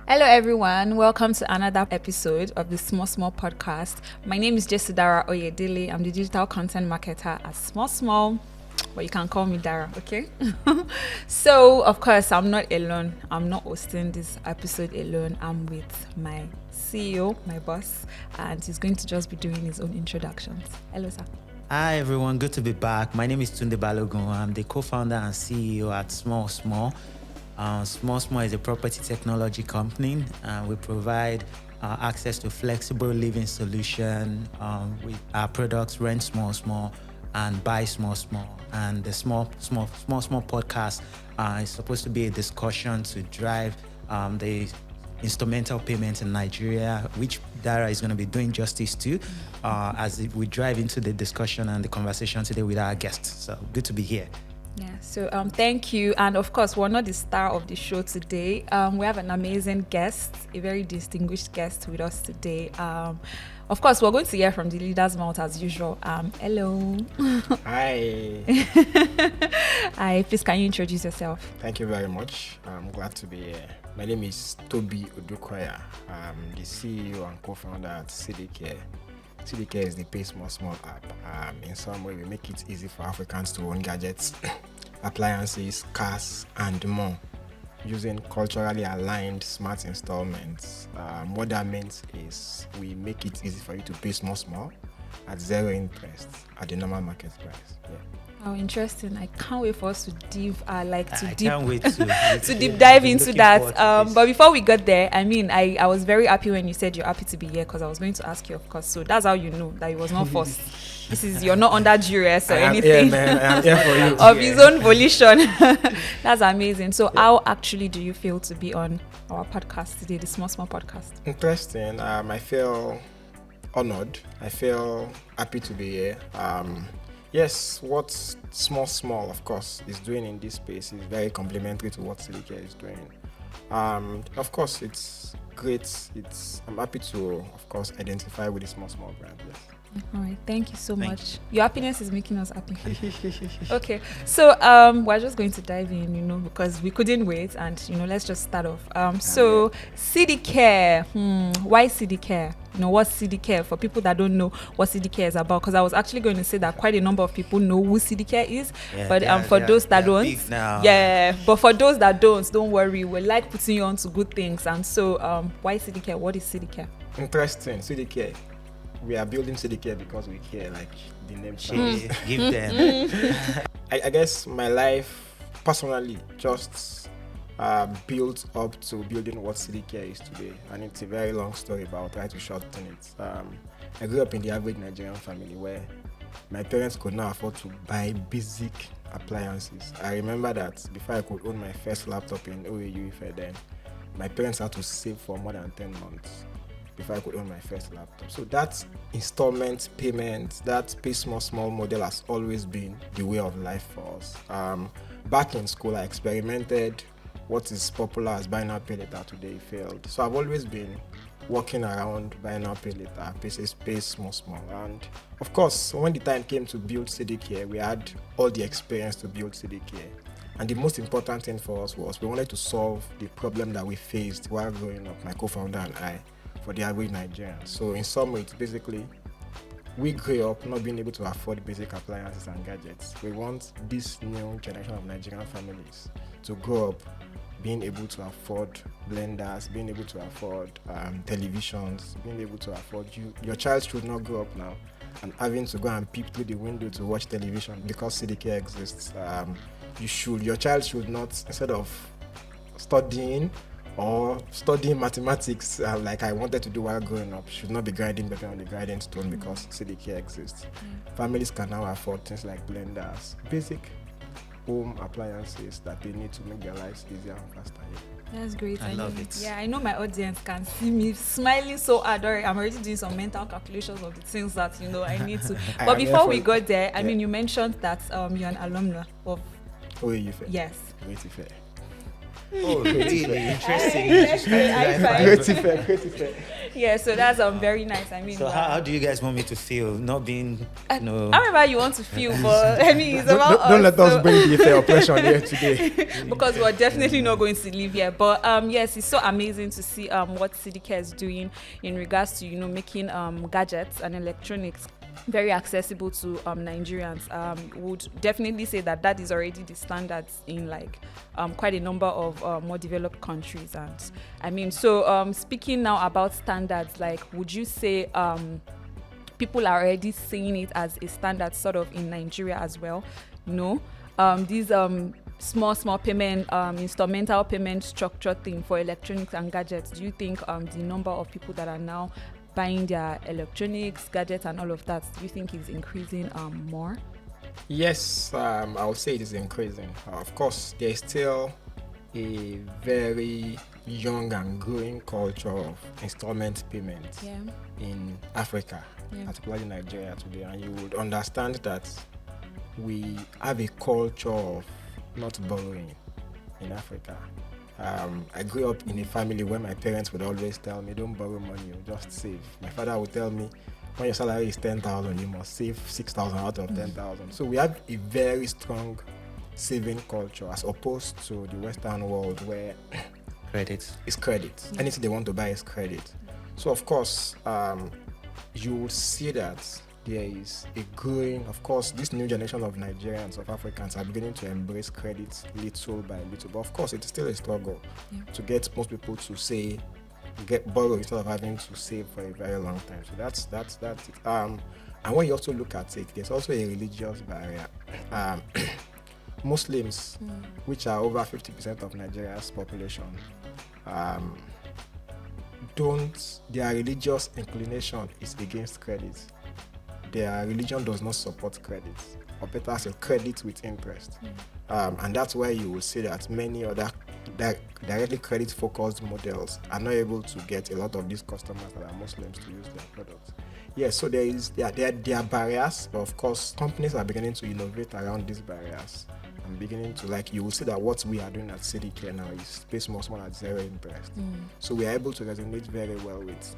Hello everyone, welcome to another episode of the SmallSmall Podcast. My name is Jesidara Oyedele. I'm the digital content marketer at SmallSmall, but you can call me Dara, okay? So, of course, I'm not alone. I'm not hosting this episode alone. I'm with my CEO, my boss, and he's going to just be doing his own introductions. Hello, sir. Hi everyone, good to be back. My name is Tunde Balogun. I'm the co-founder and CEO at SmallSmall. SmallSmall is a property technology company. We provide access to flexible living solution with our products Rent SmallSmall and Buy SmallSmall. And the SmallSmall podcast is supposed to be a discussion to drive the instrumental payments in Nigeria, which Dara is going to be doing justice to as we drive into the discussion and the conversation today with our guests. So good to be here. Yeah, so thank you. And of course, we're not the star of the show today. We have an amazing guest, a very distinguished guest with us today. Of course, we're going to hear from the leader's mouth as usual. Hello. Hi. Hi, please can you introduce yourself? Thank you very much. I'm glad to be here. My name is Oluwatobi Odukoya. I'm the CEO and co-founder at CDCare. CDCare is the Pay SmallSmall app. In some way, we make it easy for Africans to own gadgets, appliances, cars, and more using culturally aligned smart installments. What that means is we make it easy for you to pay small at zero interest at the normal market price. Yeah. Oh, interesting. I can't wait for us to Can't wait to deep dive into looking that. forward to this. But before we got there, I was very happy when you said you're happy to be here because I was going to ask you, of course. So that's how you know that it was not forced. You're not under duress or anything. Yeah, man. I'm here for you. Of his own volition. That's amazing. So how actually do you feel to be on our podcast today, the SmallSmall Podcast? Interesting. I feel honored. I feel happy to be here. Yes, what SmallSmall, of course, is doing in this space is very complementary to what CDCare is doing. Of course, it's great. I'm happy to, of course, identify with the SmallSmall brand. Yes. All right, thank you so Thank much. Your happiness is making us happy. Okay, so we're just going to dive in, because we couldn't wait, and let's just start off. So CDCare, why CDCare? What's CDCare for people that don't know what CDCare is about? Because I was actually going to say that quite a number of people know who CDCare is, but for those that don't, but for those that don't worry, we like putting you on to good things. And so, why CDCare? What is CDCare? Interesting. CDCare. We are building CDCare because we care, like the name sounds. Give them. I guess my life personally just built up to building what CDCare is today, and it's a very long story, but I'll try to shorten it. I grew up in the average Nigerian family where my parents could not afford to buy basic appliances. I remember that before I could own my first laptop in OAU Ife then, my parents had to save for more than 10 months before I could own my first laptop. So that installment payment, that pay small model has always been the way of life for us. Back in school, I experimented what is popular as buy now, pay later. Today failed. So I've always been working around buy now, pay later, pay small. And of course, when the time came to build CDCare, we had all the experience to build CDCare. And the most important thing for us was we wanted to solve the problem that we faced while growing up, my co-founder and I, for the average Nigerian. So in some way, it's basically, we grew up not being able to afford basic appliances and gadgets. We want this new generation of Nigerian families to grow up being able to afford blenders, being able to afford televisions, being able to afford your child should not grow up now and having to go and peep through the window to watch television because CDCare exists. Your child should not, instead of studying mathematics like I wanted to do while growing up, should not be grinding paper on the grinding stone because CDCare exists. Families can now afford things like blenders, basic home appliances that they need to make their lives easier and faster. That's great. I love it. Yeah, I know my audience can see me smiling so hard. I'm already doing some mental calculations of the things that I need to. But before we got there, I mean, you mentioned that you're an alumna of. OAU Ife. Yes. Great Ife. Oh, really? Interesting. Creative fair. Yeah, so that's very nice. I mean, So how do you guys want me to feel? Not being, however you want to feel, but I mean, it's about us. Don't let us bring the fair oppression here today. Because we're definitely not going to live here. But yes, it's so amazing to see what CDCare is doing in regards to making gadgets and electronics very accessible to Nigerians. Would definitely say that is already the standards in quite a number of more developed countries. And I mean, so speaking now about standards, would you say people are already seeing it as a standard sort of in Nigeria as well? No, these small payment, installmental payment structure thing for electronics and gadgets. Do you think the number of people that are now buying their electronics, gadgets, and all of that, do you think is increasing more? Yes, I would say it is increasing. Of course, there's still a very young and growing culture of installment payments in Africa, particularly Nigeria today. And you would understand that we have a culture of not borrowing in Africa. I grew up in a family where my parents would always tell me, don't borrow money, you just save. My father would tell me, when your salary is 10,000, you must save 6,000 out of 10,000. So we have a very strong saving culture as opposed to the Western world where credit is credit. Anything they want to buy is credit. So of course, you will see that there is a growing, of course, this new generation of Nigerians, of Africans are beginning to embrace credit little by little. But of course, it's still a struggle to get most people to borrow instead of having to save for a very long time. So that's it. And when you also look at it, there's also a religious barrier. Muslims, which are over 50% of Nigeria's population, their religious inclination is against credit. Their religion does not support credit, or better said, credit with interest. And that's why you will see that many other directly credit-focused models are not able to get a lot of these customers that are Muslims to use their products. Yes, so there are barriers, but of course, companies are beginning to innovate around these barriers and beginning to, you will see that what we are doing at CDCare now is pay small at zero interest. So we are able to resonate very well with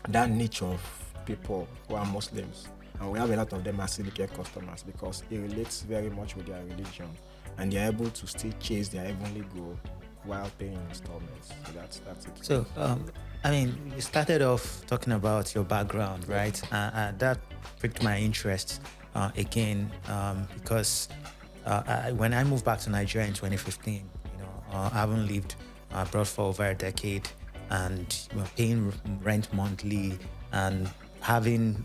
that niche of people who are Muslims, and we have a lot of them as CDCare customers because it relates very much with their religion, and they're able to still chase their heavenly goal while paying installments. So that's it. So, I mean, you started off talking about your background, right? That piqued my interest again because when I moved back to Nigeria in 2015, I haven't lived abroad for over a decade, and paying rent monthly and having,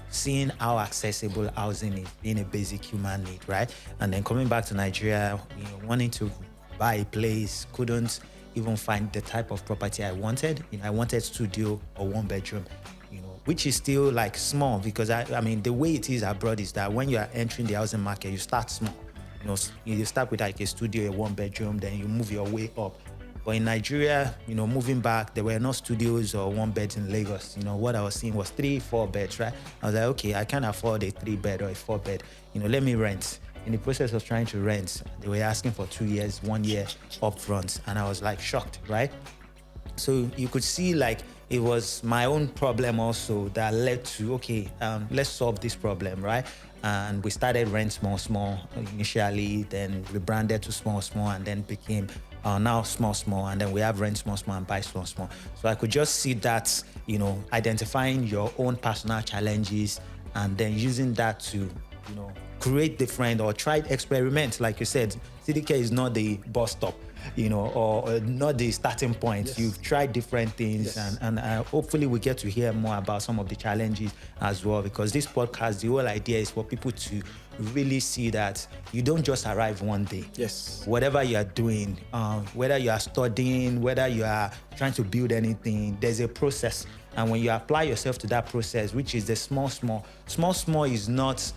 seeing how accessible housing is, being a basic human need, right? And then coming back to Nigeria, wanting to buy a place, couldn't even find the type of property I wanted. I wanted studio or one bedroom, which is still small because I mean, the way it is abroad is that when you are entering the housing market, you start small. You start with a studio, a one bedroom, then you move your way up. But in Nigeria, moving back, there were no studios or one beds in Lagos. What I was seeing was 3-4 beds, right? I was like, okay, I can't afford a 3-bed or a 4-bed. Let me rent. In the process of trying to rent, they were asking for 2 years, 1 year upfront. And I was shocked, right? So you could see it was my own problem also that led to, okay, let's solve this problem, right? And we started Rent SmallSmall initially, then rebranded to SmallSmall, and then became now SmallSmall, and then we have Rent SmallSmall and Buy SmallSmall. So I could just see that, identifying your own personal challenges and then using that to, create different or try experiment. Like you said, CDCare is not the bus stop, or not the starting point. Yes. You've tried different things, Yes. and hopefully we get to hear more about some of the challenges as well, because this podcast, the whole idea is for people to really see that you don't just arrive one day. Yes. Whatever you are doing, whether you are studying, whether you are trying to build anything, there's a process. And when you apply yourself to that process, which is the SmallSmall is not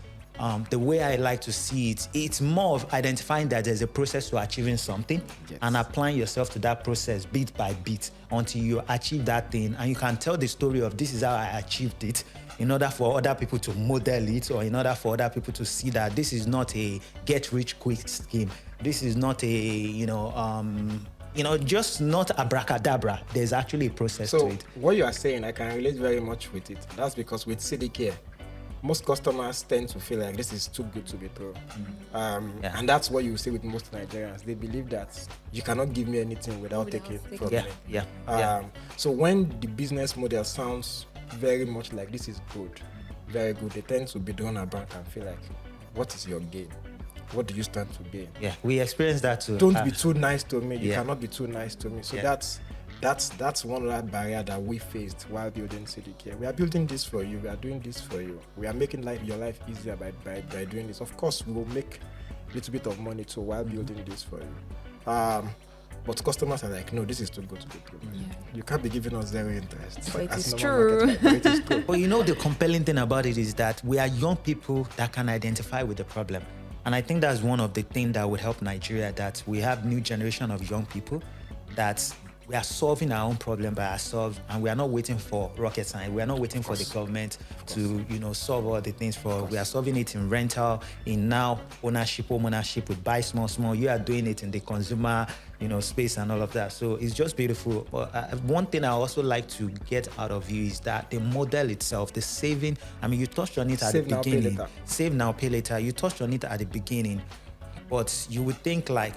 the way I like to see it. It's more of identifying that there's a process to achieving something, Yes. and applying yourself to that process bit by bit until you achieve that thing. And you can tell the story of this is how I achieved it in order for other people to model it, or in order for other people to see that this is not a get-rich-quick scheme. This is not a, just not abracadabra. There's actually a process to it. What you are saying, I can relate very much with it. That's because with CDCare, most customers tend to feel like this is too good to be true. And that's what you see with most Nigerians. They believe that you cannot give me anything without taking from me. So when the business model sounds very much like this is good, very good, they tend to be drawn about and feel like, what is your gain? What do you stand to gain? Yeah, we experience that too. Don't be too nice to me. You cannot be too nice to me. So that's one other barrier that we faced while building CDCare. We are building this for you. We are doing this for you. We are making your life easier by doing this. Of course, we will make a little bit of money too while building this for you. But customers are like, no, this is too good to be true. You can't be giving us zero interest. But it is true. It is true. But the compelling thing about it is that we are young people that can identify with the problem. And I think that's one of the things that would help Nigeria, that we have new generation of young people that we are solving our own problem by ourselves, and we are not waiting for rocket science. We are not waiting for the government to, solve all the things for. We are solving it in rental, in now ownership, home ownership with buy small, small. You are doing it in the consumer, space and all of that. So it's just beautiful. But one thing I also like to get out of you is that the model itself, the saving. I mean, you touched on it at the beginning. Save now, pay later. You touched on it at the beginning. But you would think like,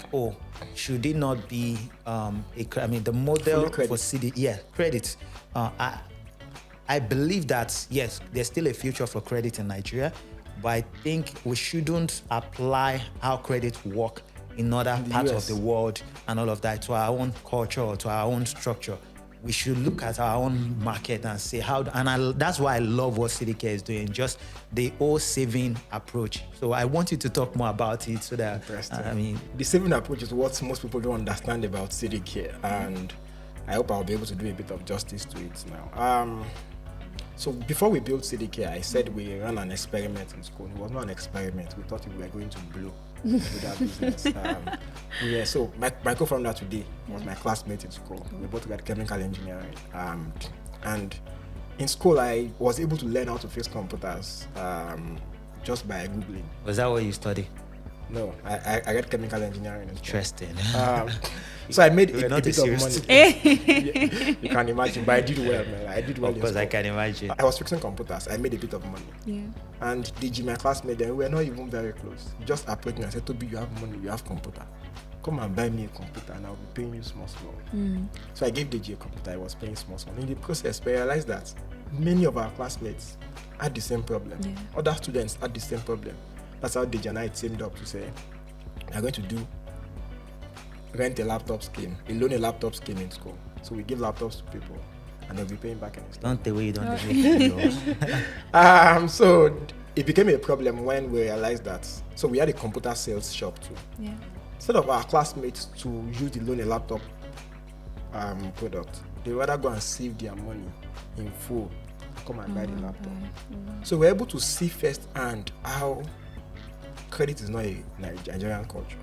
should it not be the model for CD? Yeah, credit. I believe that, yes, there's still a future for credit in Nigeria, but I think we shouldn't apply how credit work in other parts of the world and all of that to our own culture or to our own structure. We should look at our own market and say that's why I love what CDCare is doing, just the whole saving approach. So I want you to talk more about it so that, the saving approach is what most people don't understand about CDCare, and I hope I'll be able to do a bit of justice to it now. So before we built CDCare, I said we ran an experiment in school. It was not an experiment. We thought we were going to blow with our business. So my co-founder today was my classmate in school. We both got chemical engineering. And in school, I was able to learn how to fix computers just by Googling. Was that what you studied? No, I got chemical engineering. Interesting. So I made a bit of money. You can imagine, but I did well, man. I did well. Of course, I can imagine. I was fixing computers. I made a bit of money. Yeah. And DG, my classmate, we were not even very close. He just approached me and said, Toby, you have money, you have computer. Come and buy me a computer and I'll be paying you small. So I gave DG a computer. I was paying small. In the process, I realized that many of our classmates had the same problem. Yeah. Other students had the same problem. That's how DG and I teamed up to say, we're going to rent a laptop scheme, loan a laptop scheme in school. So we give laptops to people and they'll be paying back in installments. Don't the way you don't So it became a problem when we realized that. So we had a computer sales shop too. Yeah. Instead of our classmates to use the loan a laptop product, they rather go and save their money in full, come and buy the laptop. So we're able to see firsthand how credit is not a Nigerian culture.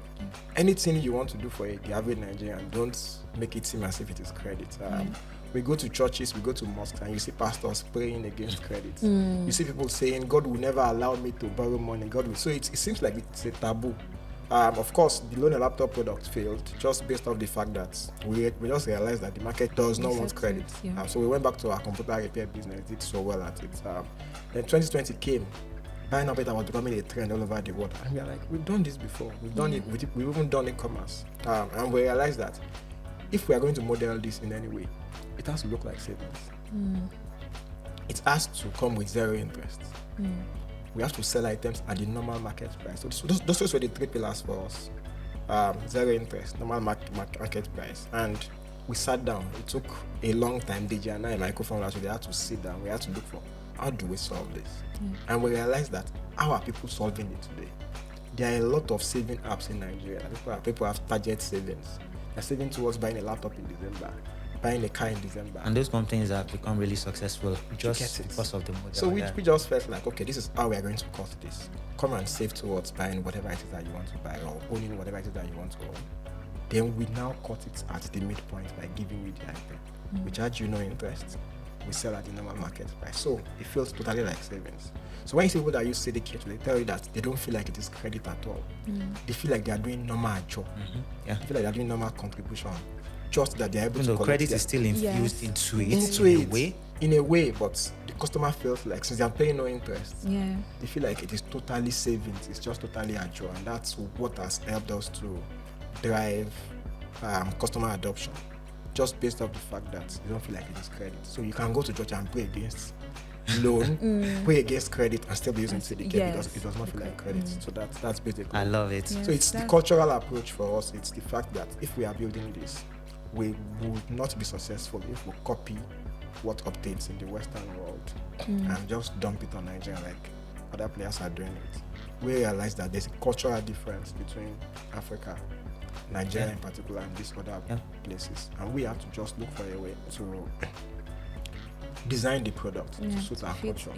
Anything you want to do for the average Nigerian, don't make it seem as if it is credit. We go to churches, we go to mosques, and you see pastors praying against credit. You see people saying, God will never allow me to borrow money. God will. So it seems like it's a taboo. Of course, the loan and laptop product failed just based off the fact that we just realized that the market does not want credit. Yeah. So we went back to our computer repair business, did so well at it. Then 2020 came. Buying up it was becoming a trend all over the world. And we are like, we've done this before. We've done it. We've even done e-commerce. And we realized that if we are going to model this in any way, it has to look like savings. It has to come with zero interest. We have to sell items at the normal market price. So those were the three pillars for us. Zero interest, normal market price. And we sat down. It took a long time. DJ and I, my co-founders, we had to sit down. We had to look for, how do we solve this? And we realized that how are people solving it today? There are a lot of saving apps in Nigeria. People have target savings. They're saving towards buying a laptop in December, buying a car in December. And those companies have become really successful just because of the model. So we just felt like, okay, this is how we are going to cut this. Come and save towards buying whatever it is that you want to buy or owning whatever it is that you want to own. Then we now cut it at the midpoint by giving you the item. We charge you no interest. we sell at the normal market price. So it feels totally like savings. So when you see people that use CDCare, they tell you that they don't feel like it is credit at all. They feel like they are doing normal job. They feel like they are doing normal contribution. Just that they are able to collect credit is still infused into it. In a way, but the customer feels like since they are paying no interest, they feel like it is totally savings. It's just totally actual, and that's what has helped us to drive customer adoption. Just based off the fact that you don't feel like it is credit. So you can go to church and pray against loan, pray against credit, and still be using CDCare because it does not feel like credit. So that's basically. I love it. So it's the cultural approach for us. It's the fact that if we are building this, we would not be successful if we copy what obtains in the Western world and just dump it on Nigeria like other players are doing it. We realize that there's a cultural difference between Africa, Nigeria in particular, and these other places, and we have to just look for a way to design the product to suit our culture.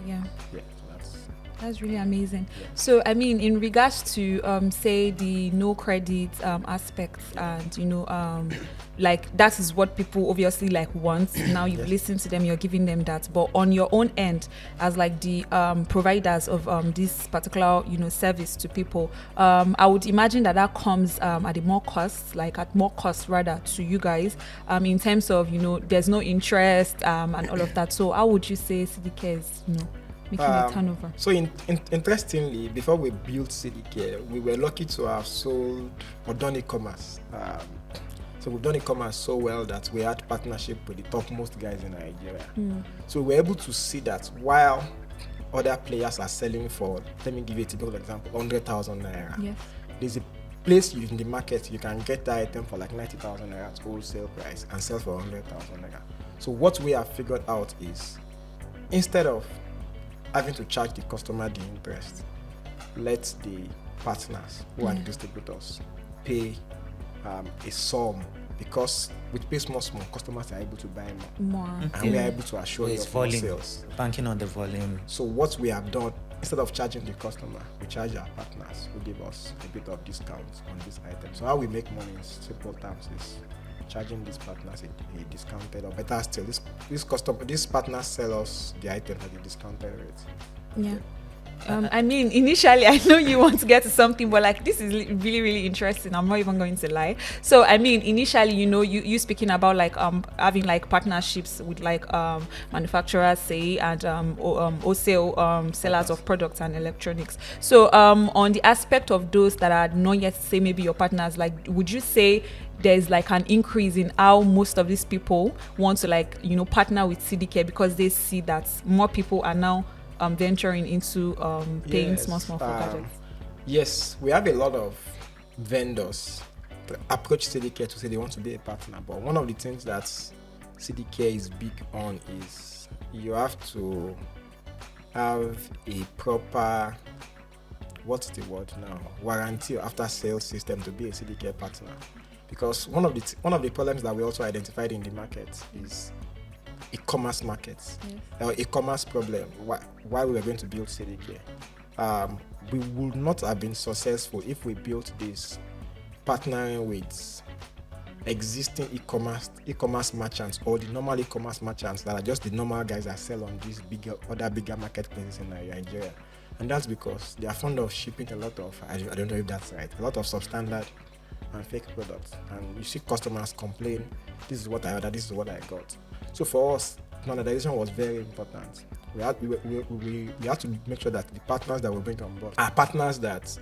So that's really amazing. So I mean, in regards to say the no credit aspects, and like that is what people obviously like want. Now you've listened to them, you're giving them that, but on your own end, as like the providers of this particular service to people, I would imagine that comes at more cost rather to you guys, in terms of there's no interest and all of that. So how would you say CDCare is making a turnover? So interestingly, before we built CDCare, we were lucky to have sold or done e-commerce. So we've done e-commerce so well that we had partnership with the topmost guys in Nigeria. So we were able to see that while other players are selling for, let me give you a typical example, 100,000 naira. There's a place in the market you can get that item for like 90,000 naira at wholesale price and sell for 100,000 naira. So what we have figured out is, instead of having to charge the customer the interest, let the partners who are the distributors pay a sum, because with Pay Small, customers are able to buy more. And we are able to assure you of more sales. Banking on the volume. So what we have done, instead of charging the customer, we charge our partners who give us a bit of discount on this item. So how we make money in simple terms is charging these partners a discounted, or better still, these partners sell us the item at a discounted rate. I mean, initially, I know you want to get to something, but like this is really, really interesting. I'm not even going to lie. So, I mean, initially, you speaking about like having like partnerships with like manufacturers, say, and wholesale sellers of products and electronics. So, on the aspect of those that are not yet, say, maybe your partners, like, would you say there's like an increase in how most of these people want to like partner with CDCare because they see that more people are now venturing into paying small for projects? Yes, we have a lot of vendors that approach CDCare to say they want to be a partner, but one of the things that CDCare is big on is you have to have a proper, what's the word now, warranty or after sales system to be a CDCare partner. Because one of the problems that we also identified in the market is e-commerce markets, or e-commerce problem. Why we were going to build CDCare, we would not have been successful if we built this partnering with existing e-commerce merchants, or the normal e-commerce merchants that are just the normal guys that sell on these other bigger marketplaces in Nigeria. And that's because they are fond of shipping a lot of, I don't know if that's right, a lot of substandard and fake products. And you see customers complain, this is what I ordered, this is what I got. So for us, standardization was very important. We had to make sure that the partners that we bring on board are partners that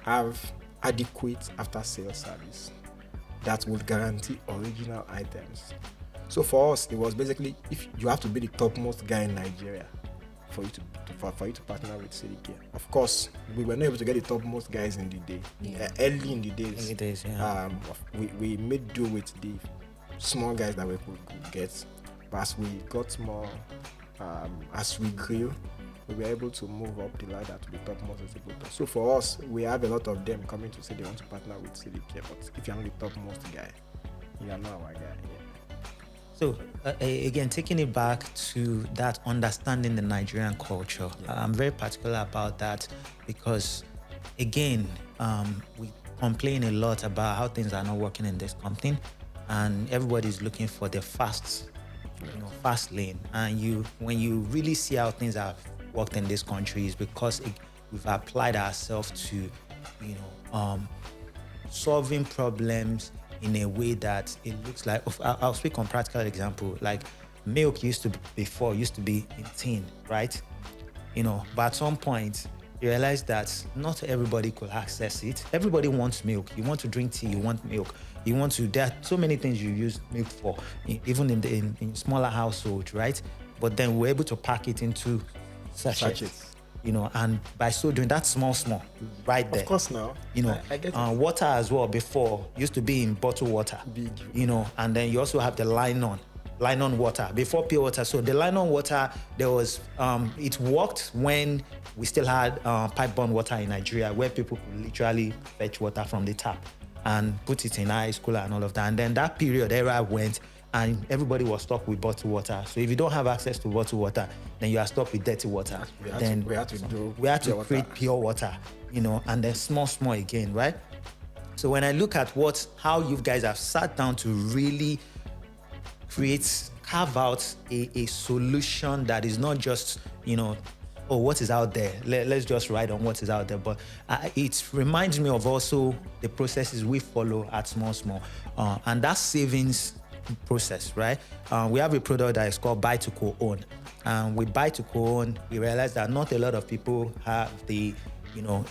have adequate after-sales service that would guarantee original items. So for us, it was basically, if you have to be the topmost guy in Nigeria for you to partner with CDCare. Of course, we were not able to get the topmost guys in the day. Early in the days, we made do with the small guys that we could get. But as we got more, as we grew, we were able to move up the ladder to the topmost distributor. So for us, we have a lot of them coming to say they want to partner with CDCare. But if you're not the topmost guy, you are not our guy. So again, taking it back to that understanding the Nigerian culture, I'm very particular about that because, again, we complain a lot about how things are not working in this company, and everybody's looking for the fast fast lane. And when you really see how things have worked in this country, is because we've applied ourselves to, solving problems in a way that it looks like. I'll speak on practical example. Like milk used to be in tin, right? But at some point you realize that not everybody could access it. Everybody wants milk. You want to drink tea, you want milk. There are so many things you use milk for, even in smaller households, right? But then we're able to pack it into sachets. And by so doing, that's small, right there. Of course, now. I get it. Water as well before used to be in bottled water. Big. And then you also have the line-on water before pure water. So the line-on water, there was it worked when we still had pipe-borne water in Nigeria, where people could literally fetch water from the tap and put it in ice cooler and all of that. And then that era went, and everybody was stuck with bottled water. So if you don't have access to bottled water, then you are stuck with dirty water. We had to create pure water, and then small again, right? So when I look at how you guys have sat down to really carve out a solution that is not just, what is out there. Let's just ride on what is out there. But it reminds me of also the processes we follow at SmallSmall, and that savings process, right? We have a product that is called buy to co-own. And with buy to co-own, we realize that not a lot of people have the,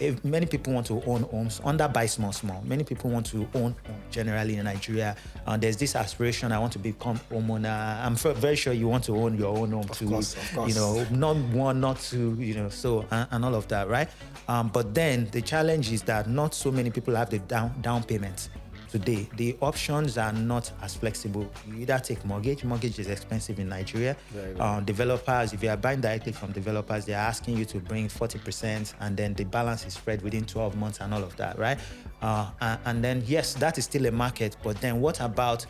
if many people want to own homes under buy SmallSmall. Many people want to own homes generally in Nigeria. There's this aspiration, I want to become homeowner. I'm very sure you want to own your own home too. Of course. Not one, not two, so, and all of that, right? But then the challenge is that not so many people have the down payment. Today, the options are not as flexible. You either take mortgage is expensive in Nigeria. Developers, if you are buying directly from developers, they are asking you to bring 40%, and then the balance is spread within 12 months and all of that, right? And then, yes, that is still a market, but then what about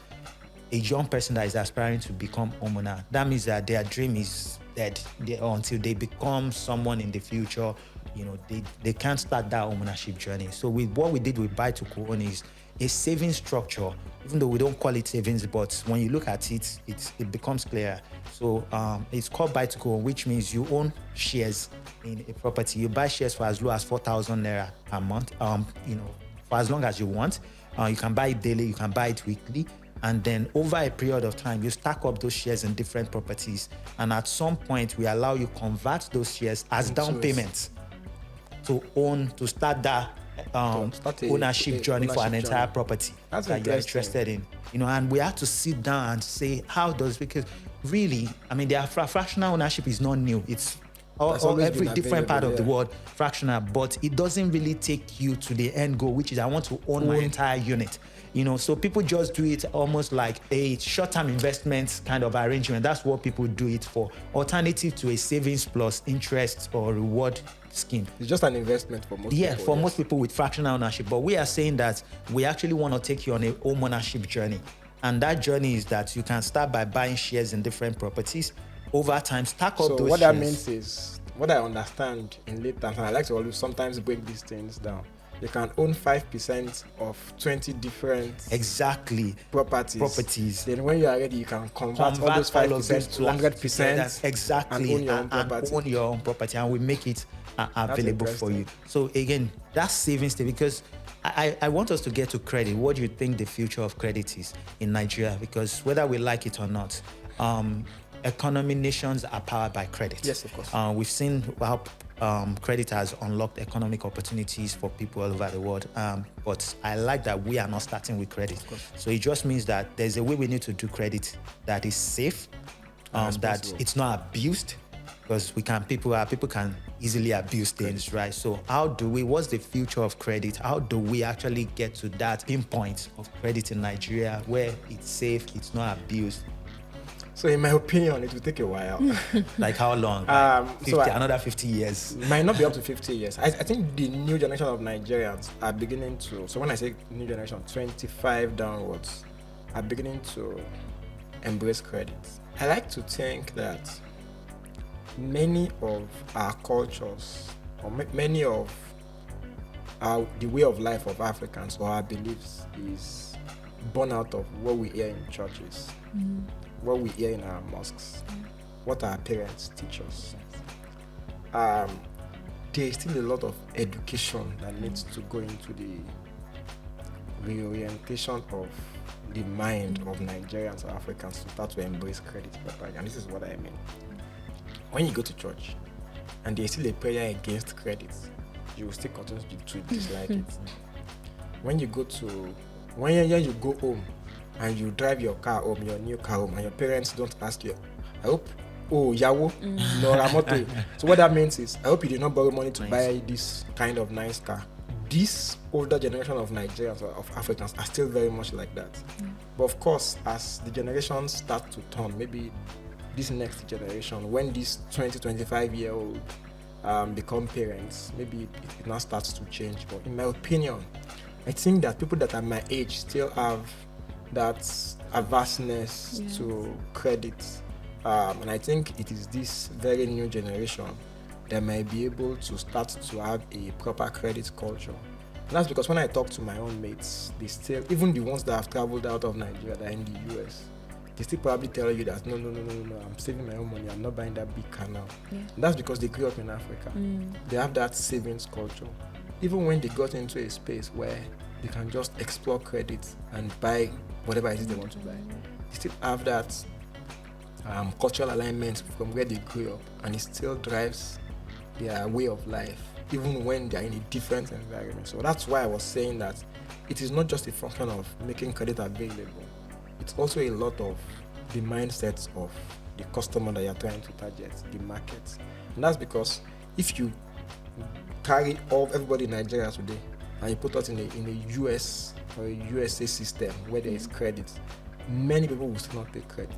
a young person that is aspiring to become homeowner? That means that their dream is dead until they become someone in the future. They can't start that ownership journey. So with what we did with Buy to Co-own is a savings structure, even though we don't call it savings, but when you look at it, it becomes clear. So it's called Buy to Co-own, which means you own shares in a property. You buy shares for as low as 4,000 naira a month, for as long as you want. You can buy it daily, you can buy it weekly. And then over a period of time, you stack up those shares in different properties. And at some point, we allow you convert those shares as down payments to start that ownership journey for an entire property that you're interested in. And we have to sit down and say, because really, the fractional ownership is not new. It's every different part of the world fractional, but it doesn't really take you to the end goal, which is I want to own my entire unit. So people just do it almost like a short-term investment kind of arrangement. That's what people do it for. Alternative to a savings plus interest or reward scheme. It's just an investment for most people. Yeah, for most people with fractional ownership. But we are saying that we actually want to take you on a home ownership journey. And that journey is that you can start by buying shares in different properties. Over time, stack up those shares. So what that means is, what I understand in late terms, and I like to always sometimes break these things down. You can own 5% of 20 different properties. Then when you are ready, you can convert all those 5% to 100%. Exactly. And own your own property. And we make it available for you. So again, that's savings day, because I want us to get to credit. What do you think the future of credit is in Nigeria? Because whether we like it or not, economy nations are powered by credit. Yes, of course. We've seen how credit has unlocked economic opportunities for people all over the world. But I like that we are not starting with credit. So it just means that there's a way we need to do credit that is safe, that it's not abused, because people can easily abuse things, right? So what's the future of credit? How do we actually get to that pinpoint of credit in Nigeria where it's safe, it's not abused? So in my opinion, it will take a while. Like how long? Another 50 years? Might not be up to 50 years. I think the new generation of Nigerians are beginning to, so when I say new generation, 25 downwards, are beginning to embrace credit. I like to think that many of our cultures, or many of the way of life of Africans or our beliefs is born out of what we hear in churches. what we hear in our mosques, what our parents teach us. There is still a lot of education that needs to go into the reorientation of the mind of Nigerians or Africans to start to embrace credit properly. And this is what I mean. When you go to church and there's still a prayer against credit, you will still continue to dislike it. When you go home and you drive your car home, your new car home, and your parents don't ask you, I hope, yawo, no ramoto. So what that means is, I hope you did not borrow money to buy this kind of nice car. This older generation of Nigerians or of Africans are still very much like that. But of course, as the generations start to turn, maybe this next generation, when these 20-25-year-old become parents, maybe it now starts to change. But in my opinion, I think that people that are my age still have that averseness to credit. And I think it is this very new generation that might be able to start to have a proper credit culture. And that's because when I talk to my own mates, they still, even the ones that have traveled out of Nigeria, that are in the US, they still probably tell you that no, I'm saving my own money, I'm not buying that big car now. And that's because they grew up in Africa. They have that savings culture. Even when they got into a space where they can just explore credit and buy whatever it is they want to buy, they still have that cultural alignment from where they grew up, and it still drives their way of life, even when they're in a different environment. So that's why I was saying that it is not just a function of making credit available, it's also a lot of the mindsets of the customer that you're trying to target, the market. And that's because if you carry all everybody in Nigeria today and you put us in a US or a USA system where there is credit, many people will still not take credit.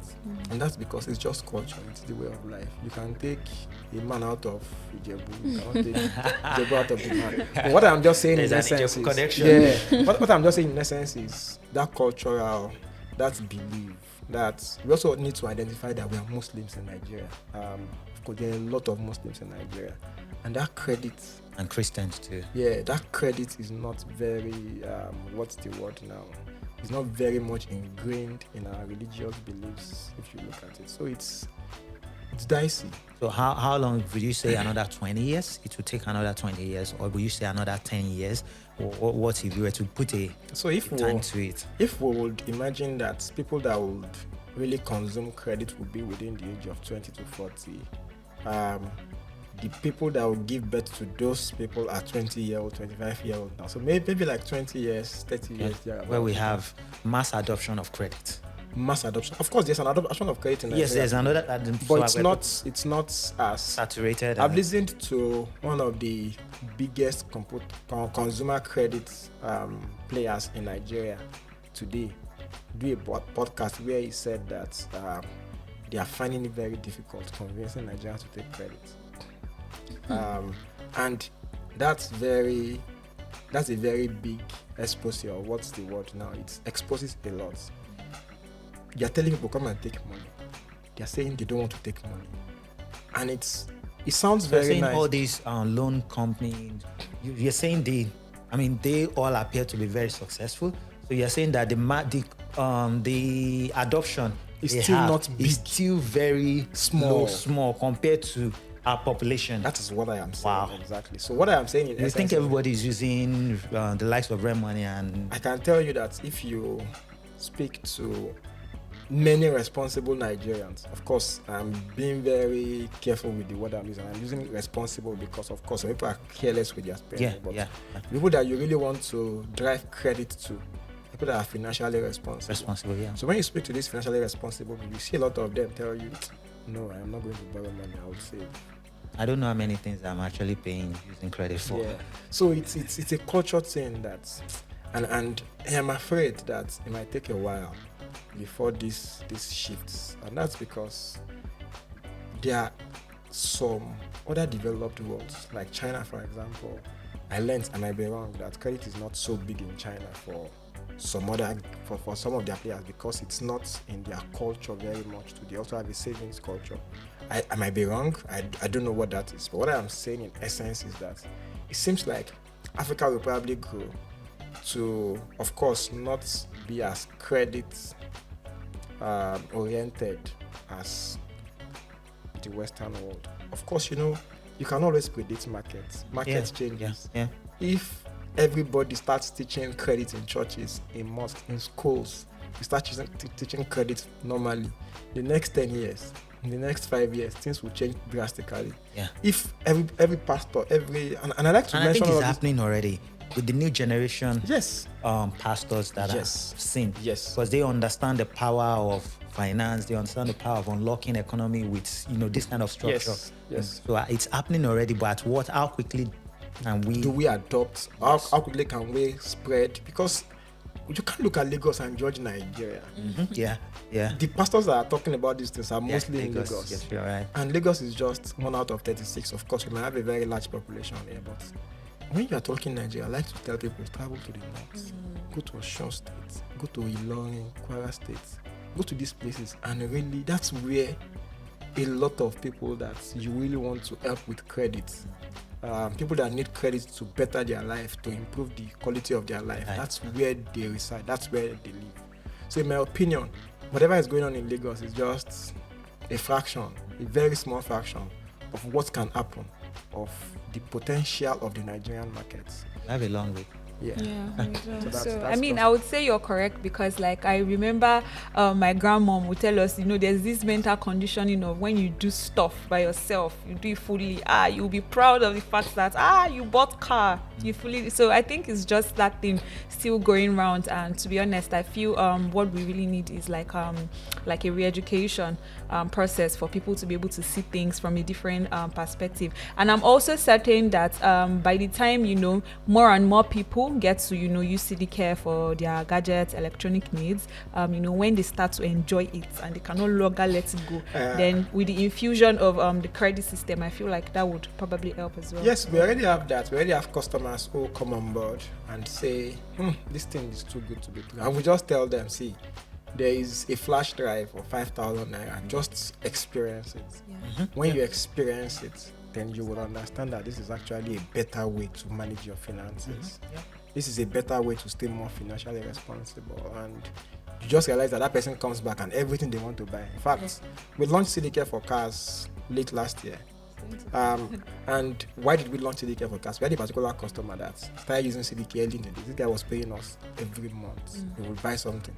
And that's because it's just culture, it's the way of life. You can take a man out of Ijebu, you cannot take Ijebu out of the man. But what I'm just saying in essence is, what I'm just saying in essence is that cultural, that belief, that we also need to identify that we are Muslims in Nigeria. Of course, there are a lot of Muslims in Nigeria. And that credit... And Christians too. Yeah, that credit is not very, what's the word now? It's not very much ingrained in our religious beliefs, if you look at it. So it's dicey. So how long would you say? Another 20 years? It would take another 20 years, or would you say another 10 years? Or what if you were to put a time to it? If we would imagine that people that would really consume credit would be within the age of 20 to 40, the people that will give birth to those people are 20-year-old, 25-year-old now. So maybe like 20 years, 30 years. Where we have mass adoption of credit. Mass adoption. Of course, there's an adoption of credit in Nigeria. Yes, there's another. But it's not as saturated. I've listened to one of the biggest consumer credit players in Nigeria today do a podcast where he said that they are finding it very difficult convincing Nigerians to take credit. And that's a very big exposure. What's the word now? It exposes a lot. They're telling people come and take money. They're saying they don't want to take money, and it sounds very nice. All these loan companies, you're saying they all appear to be very successful. So you're saying that the adoption is still not big. Is still very small compared to our population. That is what I am saying. Wow. Exactly. So what I am saying is, you think everybody is using the likes of rent money, and I can tell you that if you speak to many responsible Nigerians, of course, I'm being very careful with the word I'm using. I'm using responsible because, of course, people are careless with their spending. People that you really want to drive credit to, people that are financially responsible. So when you speak to these financially responsible people, you see a lot of them tell you, no, I'm not going to borrow money, I will save. I don't know how many things I'm actually paying using credit for. Yeah. So it's a culture thing that, and I'm afraid that it might take a while before this shifts. And that's because there are some other developed worlds, like China, for example. I learned, and I might be wrong, that credit is not so big in China for some of their players because it's not in their culture very much. They also have a savings culture. I might be wrong. I don't know what that is. But what I'm saying in essence is that it seems like Africa will probably grow to, of course, not be as credit oriented as the Western world. Of course, you can always predict markets. Markets changes. Yeah. If everybody starts teaching credit in churches, in mosques, in schools, we start teaching credit normally, the next 10 years, in the next 5 years, things will change drastically. Yeah. If every pastor, and I like to and mention I think it's happening already with the new generation. Yes. Pastors that I've seen. Yes. Because they understand the power of finance, they understand the power of unlocking economy with this kind of structure. Yes. So it's happening already, but how quickly can we do we adopt? How quickly can we spread? Because you can't look at Lagos and judge Nigeria. Yeah. The pastors that are talking about these things are mostly in Lagos. Yes, you're right. And Lagos is just 1 out of 36. Of course, we might have a very large population here, but when you are talking Nigeria, I like to tell people travel to the north, go to Osun State, go to Ilorin, Kwara State, go to these places, and really that's where a lot of people that you really want to help with credit, people that need credit to better their life, to improve the quality of their life, that's where they reside, that's where they live. So in my opinion, whatever is going on in Lagos is just a fraction, a very small fraction of what can happen, of the potential of the Nigerian markets. I have a long way. Yeah. So I mean, I would say you're correct, because like I remember my grandmom would tell us, there's this mental conditioning of when you do stuff by yourself, you do it fully, you'll be proud of the fact that you bought car, you fully. So I think it's just that thing still going round, and to be honest, I feel what we really need is like a re-education process for people to be able to see things from a different perspective. And I'm also certain that by the time more and more people get to use CDCare for their gadgets, electronic needs, when they start to enjoy it and they can no longer let it go, then with the infusion of the credit system, I feel like that would probably help as well. Yes, we already have that. We already have customers who come on board and say, this thing is too good to be true. And we just tell them, see, there is a flash drive for 5,000 naira, just experience it. When you experience it, then you will understand that this is actually a better way to manage your finances. This is a better way to stay more financially responsible, and you just realize that person comes back and everything they want to buy. In fact, we launched CDCare for cars late last year. And why did we launch CDCare for cars? We had a particular customer that started using CDCare early in the day. This guy was paying us every month. He would buy something.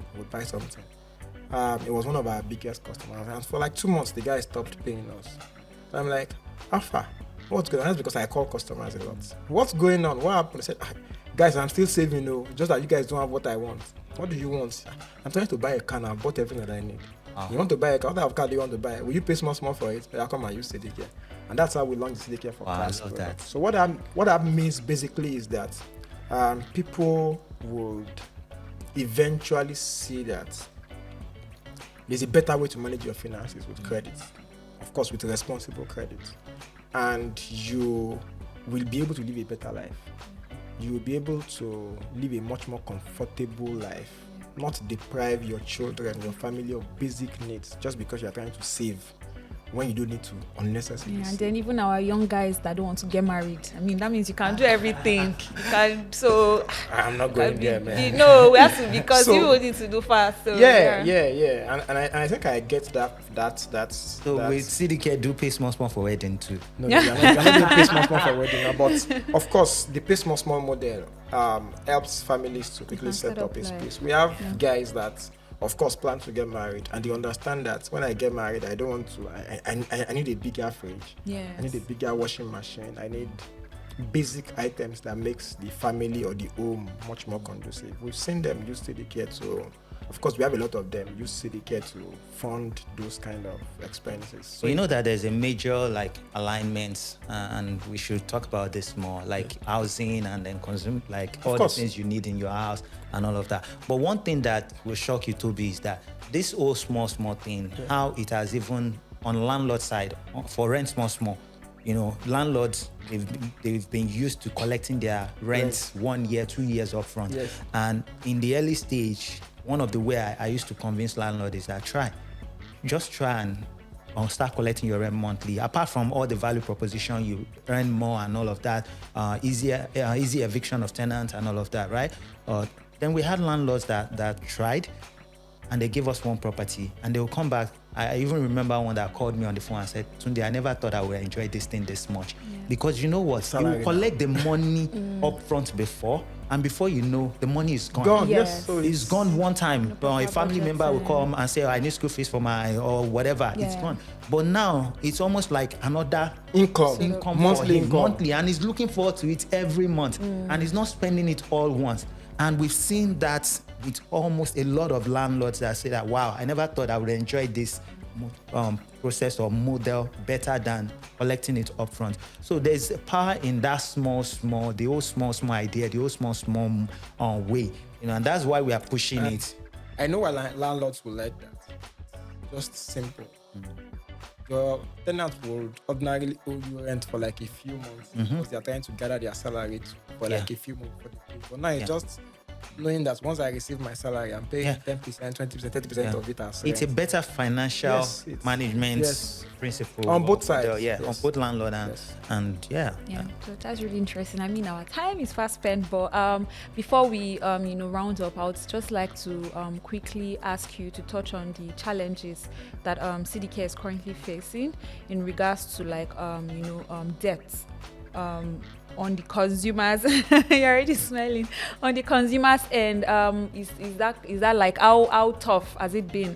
It was one of our biggest customers, and for like 2 months the guy stopped paying us. So I'm like, Alpha, what's going on? That's because I call customers a lot. What's going on? What happened? I said, guys, I'm still saving, just that you guys don't have what I want. What do you want? I'm trying to buy a car now. I bought everything that I need. You want to buy a car? What type of car do you want to buy? Will you pay small for it? I'll come and use CDCare. And that's how we launched CDCare for cars. That. So what that means basically is that people would eventually see that there's a better way to manage your finances with credit. Of course, with responsible credit. And you will be able to live a better life. You will be able to live a much more comfortable life, not deprive your children, your family of basic needs just because you're trying to save when you don't need to unnecessarily. And then even our young guys that don't want to get married, I mean, that means you can do everything. You can, so I'm not going there, man. No, we have to, because you need to do fast. So, yeah. And I think I get that. So with CDCare, do pay small for wedding too. No, you're not doing pay small for wedding, but of course the pay small model helps families to quickly set up a space. We have guys that, of course, plan to get married, and they understand that when I get married, I don't want to. I need a bigger fridge. Yes. I need a bigger washing machine. I need basic items that makes the family or the home much more conducive. We've seen them use CDCare to, of course, we have a lot of them use CDCare to fund those kind of expenses. So you know that there's a major alignment, and we should talk about this more, housing and then consume, all the things you need in your house and all of that. But one thing that will shock you, Toby, is that this whole small thing, how it has even on landlord side for rent small. Landlords, they've been used to collecting their rents 1 year, 2 years up front. Yes. And in the early stage, one of the way I used to convince landlords is that just try and start collecting your rent monthly. Apart from all the value proposition, you earn more and all of that, easy eviction of tenants and all of that, right? Then we had landlords that tried, and they give us one property, and they will come back. I even remember one that called me on the phone and said, Tunde, I never thought I would enjoy this thing this much. Because you know what? You will collect the money up front before, and before you know, the money is gone. Yes. So it's gone one time. A family member will come and say, I need school fees for my, or whatever. It's gone. But now, it's almost like another income monthly income. Monthly, and he's looking forward to it every month. And he's not spending it all once. And we've seen that with almost a lot of landlords that say that, wow, I never thought I would enjoy this process or model better than collecting it upfront. So there's power in that small, the old small idea, the old small way, and that's why we are pushing it. I know why landlords will like that. Just simple. Your tenant would ordinarily owe you rent for like a few months because they are trying to gather their salary for like a few months for the pay. But now it's just knowing that once I receive my salary, I'm paying 10%, 20%, 30% of it as rent. It's a better financial management principle on both sides. On both landlord and So that's really interesting. I mean, our time is fast spent, but before we round up, I would just like to quickly ask you to touch on the challenges that CDCare is currently facing in regards to debts on the consumers. You're already smiling. On the consumers end, is that like how tough has it been,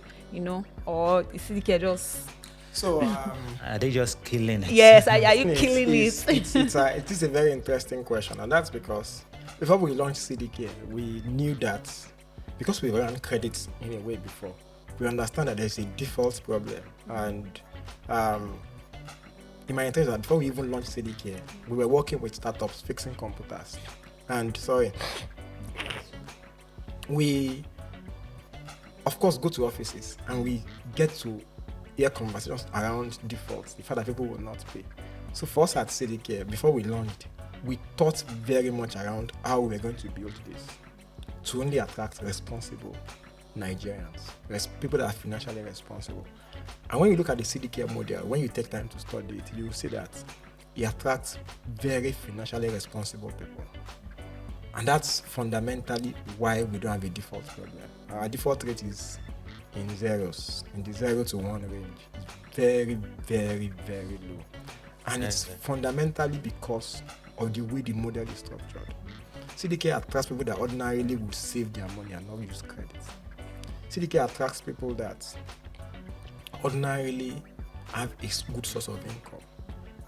or is CDCare just? So are they just killing it? Yes, are you killing it? It is a very interesting question, and that's because before we launched CDCare, we knew that because we ran credits in a way before, we understand that there's a default problem, and in my intention that before we even launched CDCare, we were working with startups fixing computers. And we of course go to offices and we get to hear conversations around defaults, the fact that people will not pay. So for us at CDCare, before we launched, we thought very much around how we were going to build this to only attract responsible Nigerians, people that are financially responsible. And when you look at the CDCare model, when you take time to study it, you will see that it attracts very financially responsible people. And that's fundamentally why we don't have a default problem. Our default rate is in zeros, in the 0 to 1 range. It's very, very, very low. And it's fundamentally because of the way the model is structured. CDCare attracts people that ordinarily would save their money and not use credit. CDCare attracts people that ordinarily have a good source of income.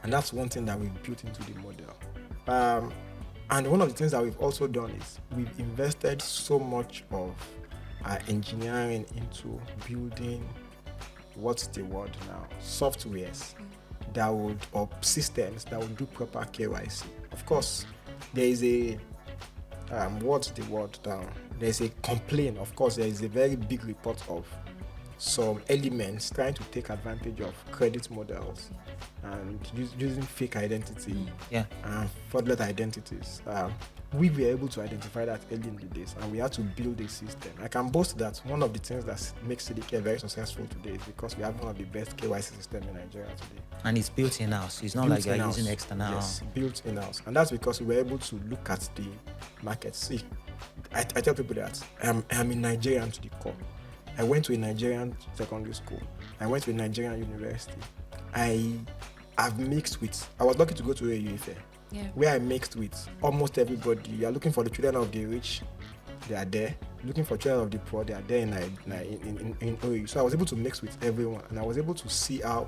And that's one thing that we've built into the model. And one of the things that we've also done is we've invested so much of our engineering into building, what's the word now, softwares that would, or systems that would do proper KYC. Of course, there is a, what's the word now? There's a complaint. Of course, there is a very big report of some elements trying to take advantage of credit models and using fake identity and fraudulent identities. We were able to identify that early in the days, and we had to build a system. I can boast that one of the things that makes CDCare very successful today is because we have one of the best KYC systems in Nigeria today. And it's built in-house. It's not like you're using external. Yes, built in-house. And that's because we were able to look at the market. See, I tell people that I'm a Nigerian to the core. I went to a Nigerian secondary school. I went to a Nigerian university. I was lucky to go to AUFA, where I mixed with almost everybody. You are looking for the children of the rich, they are there. Looking for children of the poor, they are there in OU. So I was able to mix with everyone, and I was able to see how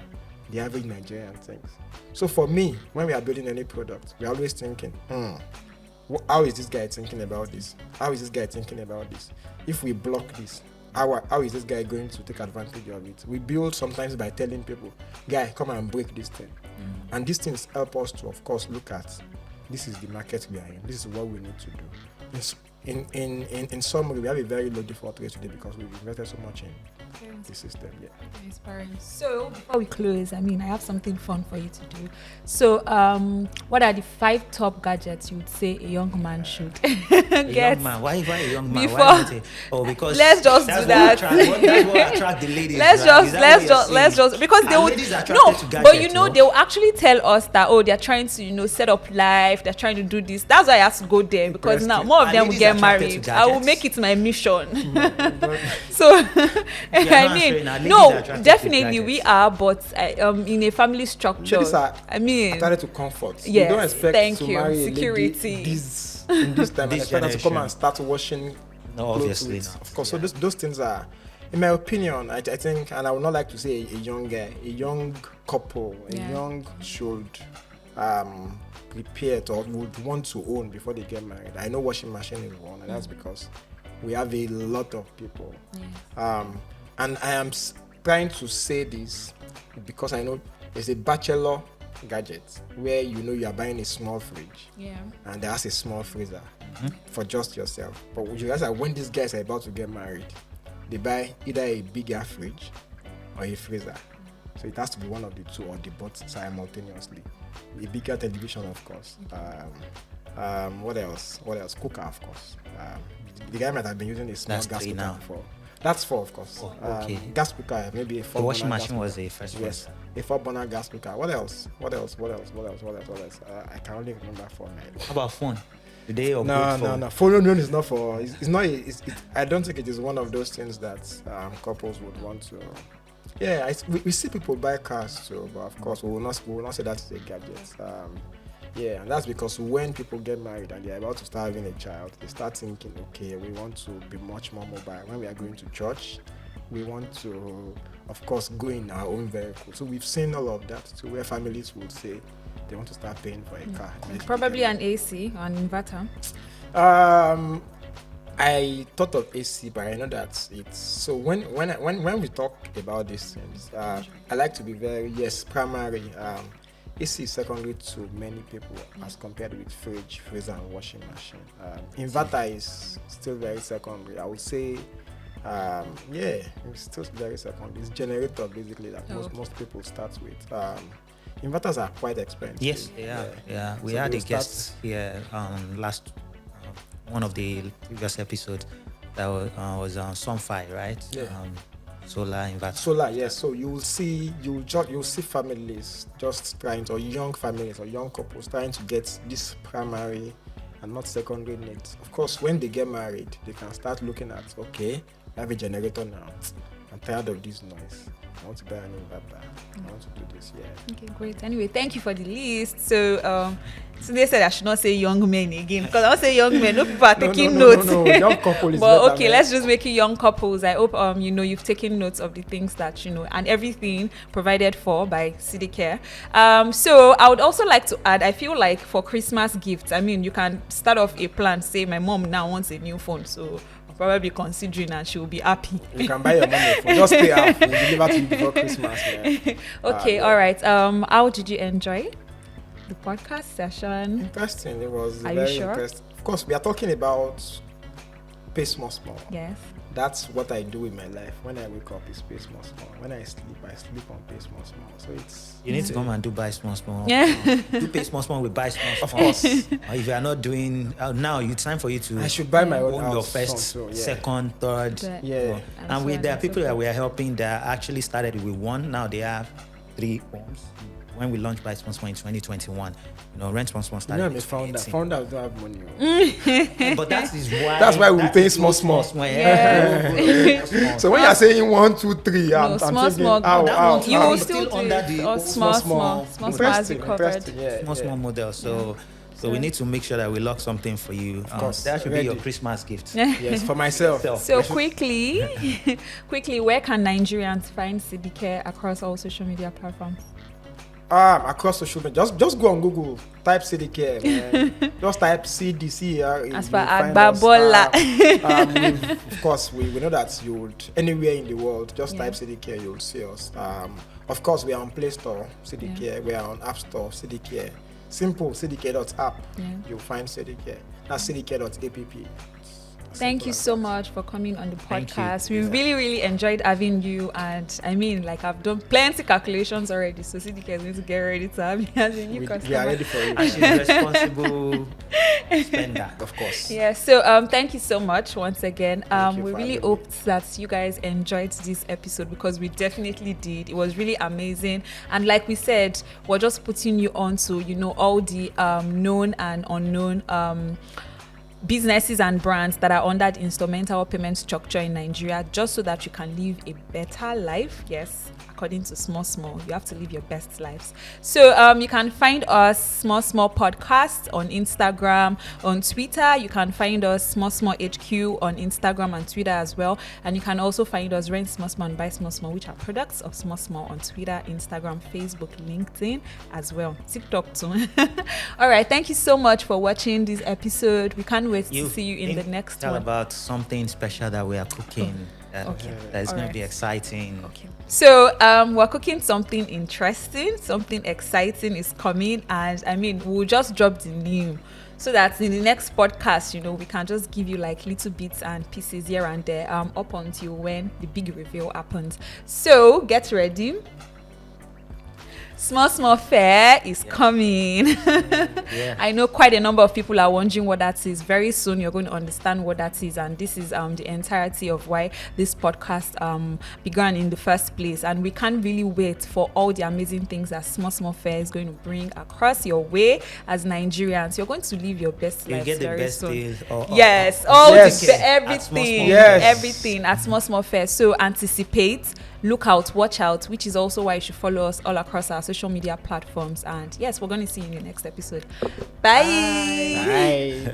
the average Nigerian thinks. So for me, when we are building any product, we're always thinking, how is this guy thinking about this? How is this guy thinking about this? If we block this, how is this guy going to take advantage of it? We build sometimes by telling people, guy, come and break this thing. And these things help us to, of course, look at, this is the market we are in, this is what we need to do. In summary, we have a very low default rate today because we've invested so much in the system. Inspiring. So before we close, I have something fun for you to do. So what are the 5 top gadgets you would say a young man should get? Young man? Why a young man? Because let's just do that. That's what attract the ladies. Let's just because they would they will actually tell us that they're trying to set up life, they're trying to do this. That's why I have to go there, because now more of them will get get attracted married. to I will gadgets? make it my mission. So, I mean, no, definitely we are, but in a family structure. Ladies are I mean, attached to comfort. You yes, don't expect thank to you. marry Security. a lady in this time and This expect her to come generation. and start washing. No, clothes obviously with- not. Of course, so those things are, in my opinion, I think, and I would not like to say a young guy, a young couple, a young should prepare or would want to own before they get married. I know washing machine is one, and that's because we have a lot of people. And I am trying to say this because I know there's a bachelor gadget where you are buying a small fridge and there's a small freezer for just yourself. But you realize that when these guys are about to get married, they buy either a bigger fridge or a freezer. So it has to be one of the two or the both simultaneously. A bigger television, of course. What else? Cooker, of course. The guy might have been using a small That's gas three cooker now. before. That's 4, of course. Oh, okay. Gas cooker, maybe a 4. The washing machine was the first one. Yes, a 4-burner gas cooker. What else? I can only remember 4 now. How about phone? Do they upgrade No. Phone is not for. It's not. I don't think it is one of those things that couples would want to. Yeah, we see people buy cars too, but of course we will not say that's a gadget. Yeah, and that's because when people get married and they're about to start having a child, they start thinking, okay, we want to be much more mobile. When we are going to church, we want to, of course, go in our own vehicle. So we've seen all of that too, where families would say they want to start paying for a car. Probably an AC or an inverter. I thought of AC, but I know that it's so. When we talk about these things, I like to be very primary. AC is secondary to many people as compared with fridge, freezer, and washing machine. Inverter is still very secondary. I would say, it's still very secondary. It's generator basically that most people start with. Inverters are quite expensive. Yes, they are. Yeah. We So had they a will guest here last one of the previous episodes that was on Sunfire, right? Yeah. Solar inverter. Solar, yes. So you'll see families just trying to, or young families or young couples trying to get this primary and not secondary needs. Of course, when they get married, they can start looking at, okay, I have a generator now. I'm tired of this noise. I want to buy an inverter. I want to do this. Yeah. Okay, great. Anyway, thank you for the list. So, they said I should not say young men again because I want to say young men. No people are taking notes. No. Young couple is But better, okay, man. let's just make it young couples. I hope you've taken notes of the things that and everything provided for by CDCare. So I would also like to add, I feel like for Christmas gifts, I mean, you can start off a plan. Say my mom now wants a new phone, so probably considering and she will be happy. You can buy your mom a phone. Just pay her. We'll deliver to you before Christmas. Man. Okay, all right. How did you enjoy the podcast session? Interesting. It was Are you very sure? interesting. Of course, we are talking about pay small. Yes. That's what I do in my life. When I wake up, it's pay small. When I sleep on pay small. So it's. You need to come and do buy small. Yeah. Do pay small, we buy small. Of course. Or if you are not doing now, it's time for you to I should buy my own own house your first, soon, so, yeah. second, third. Yeah. And there are people that we are helping that actually started with 1. Now they have 3 homes. When we launched Buy Small in 2021, Rent Small started. I'm a in founder. 2018. Founders don't have money. But that is why. That's why we pay small. Yeah. So when you're saying 1, 2, 3, I'm small, thinking, small. That You one will is still still do under it. the Or old small as you covered. Interesting. Yeah. small model. So we need to make sure that we lock something for you. Of course. That should be your Ready. Christmas gift. Yes, for myself. So quickly, where can Nigerians find CDCare across all social media platforms? Across social media, just go on Google, type CDCare, man. Just type CDCare. As for Agbabola. Of course, we know that you would, anywhere in the world, just type CDCare, you'll see us. Of course, we are on Play Store, CDCare. We are on App Store, CDCare. Simple, CDCare.app. You'll find CDCare. That's CDCare.app. Thank you so much for coming on the Thank you. podcast. We really, really enjoyed having you. And I mean, I've done plenty calculations already. So CDCare is going to get ready to have you as a new We customer. are ready for you. And she's responsible spender. Of course. Yeah, so thank you so much once again. Thank you We for really having me. hoped that you guys enjoyed this episode because we definitely did. It was really amazing. And like we said, we're just putting you on to, all the known and unknown businesses and brands that are under the installmental payment structure in Nigeria, just so that you can live a better life. Yes, according to SmallSmall, you have to live your best lives. So you can find us SmallSmall Podcast on Instagram, on Twitter. You can find us SmallSmall HQ on Instagram and Twitter as well. And you can also find us Rent SmallSmall and Buy SmallSmall, which are products of SmallSmall, on Twitter, Instagram, Facebook, LinkedIn as well. TikTok too. All right. Thank you so much for watching this episode. We can't wait to see you in the next one. Tell about something special that we are cooking. That's going to be exciting. Okay. So we're cooking something interesting, something exciting is coming, and I mean we'll just drop the name so that in the next podcast, we can just give you like little bits and pieces here and there up until when the big reveal happens. So get ready. SmallSmall Fair is coming. I know quite a number of people are wondering what that is. Very soon you're going to understand what that is, and this is the entirety of why this podcast began in the first place. And we can't really wait for all the amazing things that SmallSmall Fair is going to bring across your way as Nigerians. You're going to live your best life very soon. Yes, everything at SmallSmall Fair. So anticipate, look out, watch out, which is also why you should follow us all across our social media platforms. And yes, we're going to see you in the next episode. Bye.